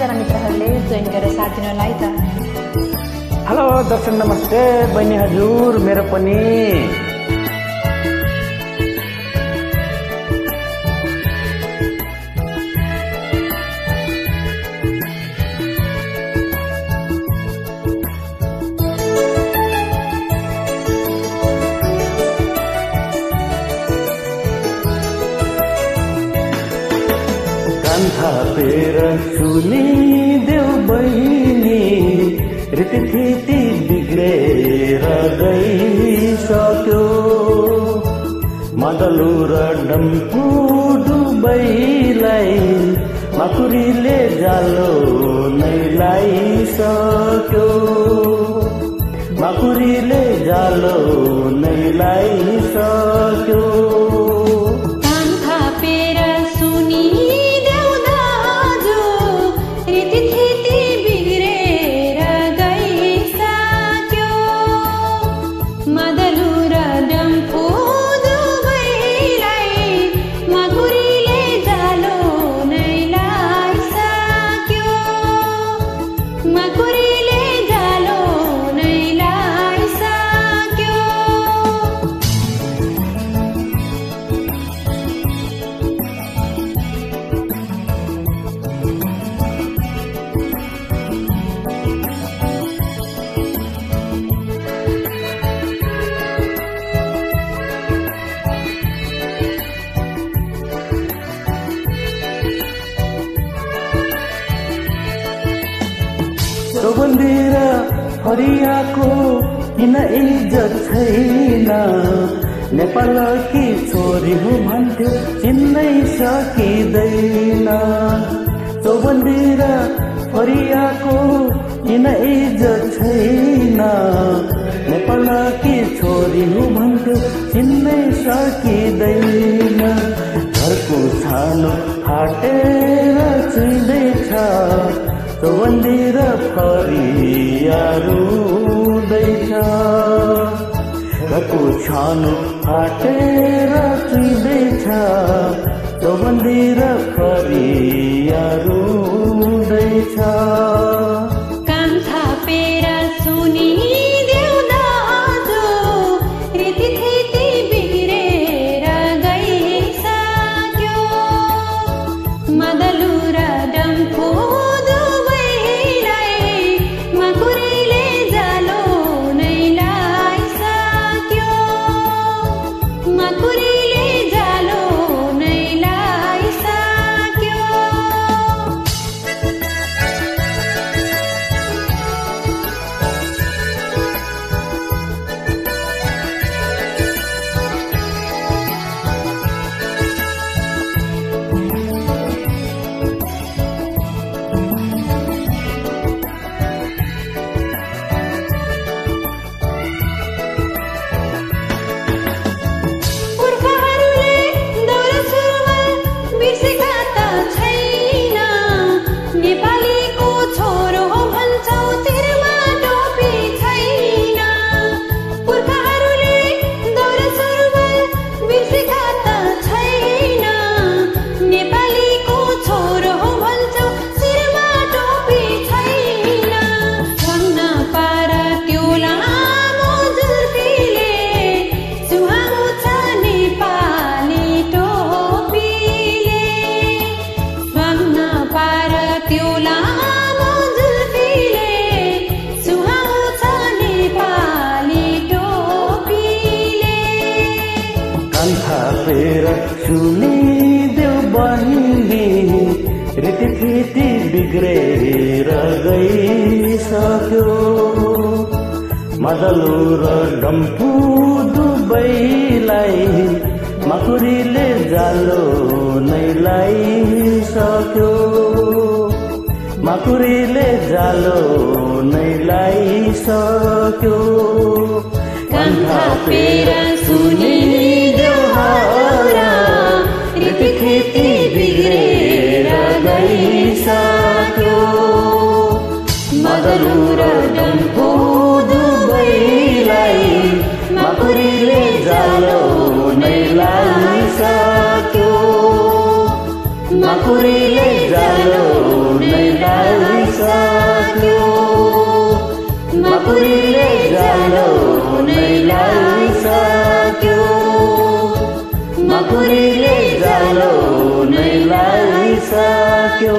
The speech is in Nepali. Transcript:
सबैजना मित्रहरूले जोइन गरेर साथ दिनलाई त। हेलो दर्शक नमस्ते बहिनी हजुर, मेरो पनि थापेर सुनिदेऊ बहिनी, रीतिथिति बिग्रेर गइसक्यो। मदलु र डम्फु डुबैलाई माकुरीले जालो नै लाइसक्यो। माकुरीले जालो नै लाइसक्यो। चौबन्दी र हरियाको किन इज्जत छैन? नेपालकी छोरी हो भन्थ्यो चिन्नै सकिँदैन। चौबन्दी र हरियाको किन इज्जत छैन? नेपालकी छोरी हो भन्थ्यो चिन्नै सकिँदैन। घरको छानो फाटेर चुइँदैछ, चौबन्दी र फरिया रुँदैछ। घरको छानो फाटेर चुइँदैछ, चौबन्दी र फरिया रुँदैछ। कान थापेर सुनिदेऊ दाजु, रीतिथिति बिग्रेर गइसक्यो। मदलु र डम्फु थापेर सुनिदेऊ बहिनी, रीतिथिति बिग्रेर गइसक्यो। मदलु र डम्फु दुबैलाई माकुरीले जालो नै लाइसक्यो। माकुरीले जालो नै लाइसक्यो। कान थापेर सुनिदेऊ हाउरा, रीतिथिति बिग्रेर गइसक्यो। मदलु र डम्फु दुबैलाई माकुरीले जालो नै लाइसक्यो। मकुरीले जालो नै लागिसक्यो मकुरीले जालो नै लागिसक्यो मकुरीले जालो नै लागिसक्यो